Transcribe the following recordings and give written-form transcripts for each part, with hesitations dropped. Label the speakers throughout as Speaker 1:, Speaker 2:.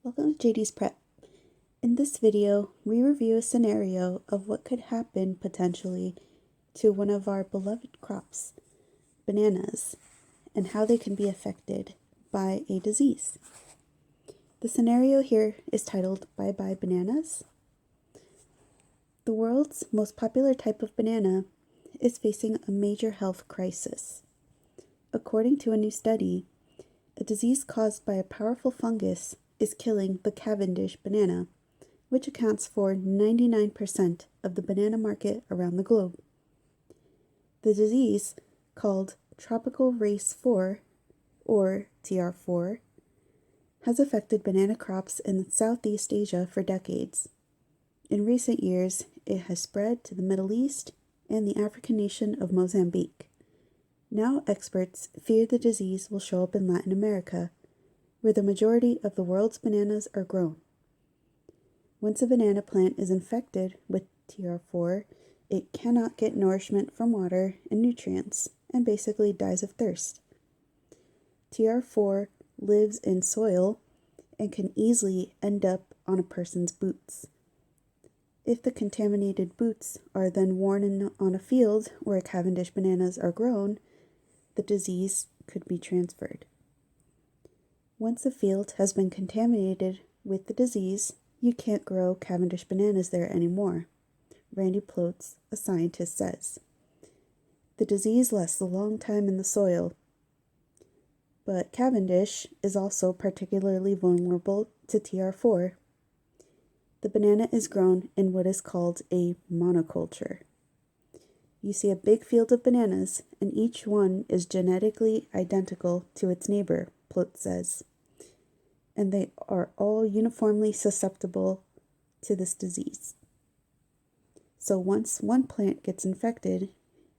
Speaker 1: Welcome to JD's Prep. In this video, we review a scenario of what could happen potentially to one of our beloved crops, bananas, and how they can be affected by a disease. The scenario here is titled Bye Bye Bananas. The world's most popular type of banana is facing a major health crisis. According to a new study, a disease caused by a powerful fungus is killing the Cavendish banana, which accounts for 99% of the banana market around the globe. The disease, called Tropical Race 4, or TR4, has affected banana crops in Southeast Asia for decades. In recent years, it has spread to the Middle East and the African nation of Mozambique. Now experts fear the disease will show up in Latin America, where the majority of the world's bananas are grown. Once a banana plant is infected with TR4, it cannot get nourishment from water and nutrients and basically dies of thirst. TR4 lives in soil and can easily end up on a person's boots. If the contaminated boots are then worn on a field where Cavendish bananas are grown, the disease could be transferred. Once a field has been contaminated with the disease, you can't grow Cavendish bananas there anymore, Randy Plotz, a scientist, says. The disease lasts a long time in the soil, but Cavendish is also particularly vulnerable to TR4. The banana is grown in what is called a monoculture. You see a big field of bananas, and each one is genetically identical to its neighbor, Plotz says, and they are all uniformly susceptible to this disease. So once one plant gets infected,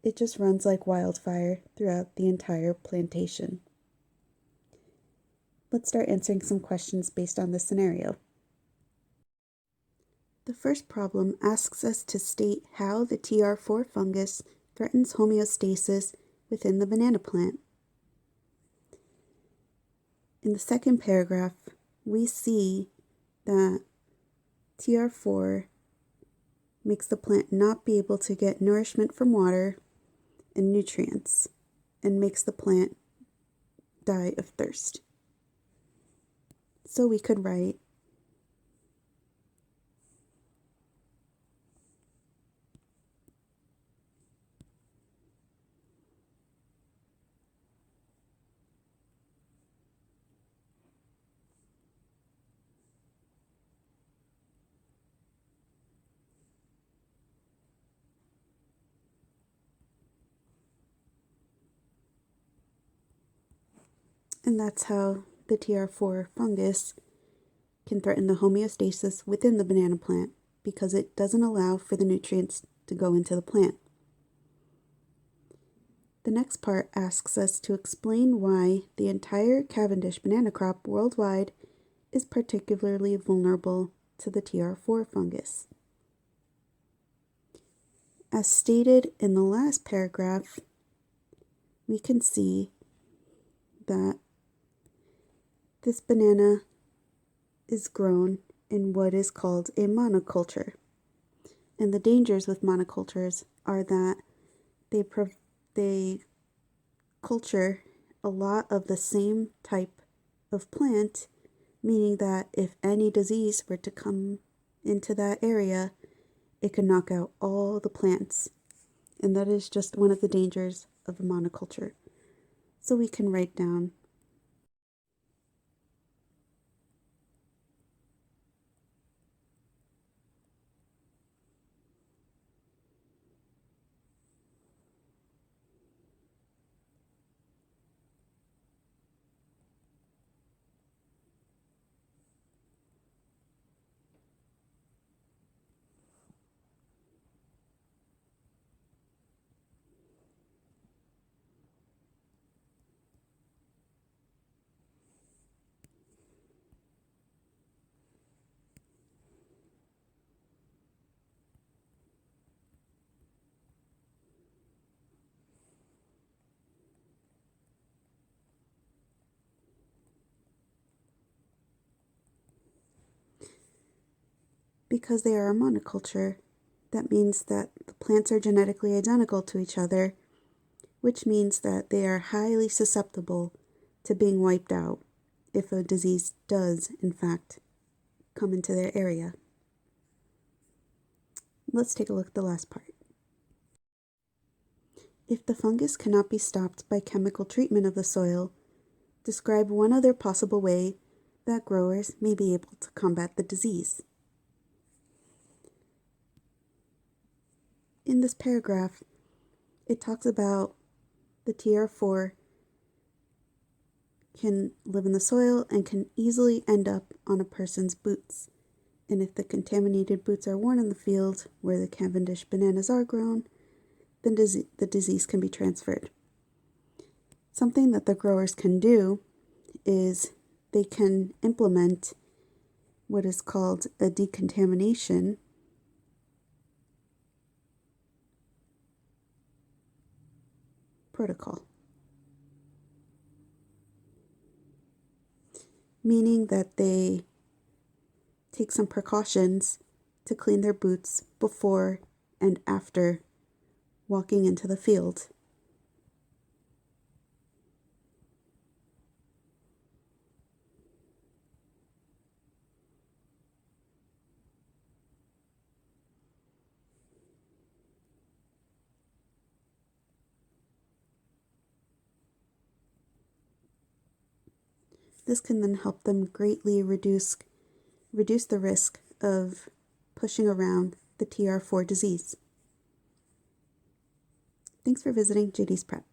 Speaker 1: it just runs like wildfire throughout the entire plantation. Let's start answering some questions based on this scenario. The first problem asks us to state how the TR4 fungus threatens homeostasis within the banana plant. In the second paragraph, we see that TR4 makes the plant not be able to get nourishment from water and nutrients and makes the plant die of thirst. So we could write, and that's how the TR4 fungus can threaten the homeostasis within the banana plant because it doesn't allow for the nutrients to go into the plant. The next part asks us to explain why the entire Cavendish banana crop worldwide is particularly vulnerable to the TR4 fungus. As stated in the last paragraph, we can see that this banana is grown in what is called a monoculture. And the dangers with monocultures are that they culture a lot of the same type of plant, meaning that if any disease were to come into that area, it could knock out all the plants. And that is just one of the dangers of a monoculture. So we can write down Because they are a monoculture, that means that the plants are genetically identical to each other, which means that they are highly susceptible to being wiped out if a disease does, in fact, come into their area. Let's take a look at the last part. If the fungus cannot be stopped by chemical treatment of the soil, describe one other possible way that growers may be able to combat the disease. In this paragraph, it talks about the TR4 can live in the soil and can easily end up on a person's boots. And if the contaminated boots are worn in the field where the Cavendish bananas are grown, then the disease can be transferred. Something that the growers can do is they can implement what is called a decontamination protocol, meaning that they take some precautions to clean their boots before and after walking into the field. This can then help them greatly reduce the risk of pushing around the TR4 disease. Thanks for visiting JD's Prep.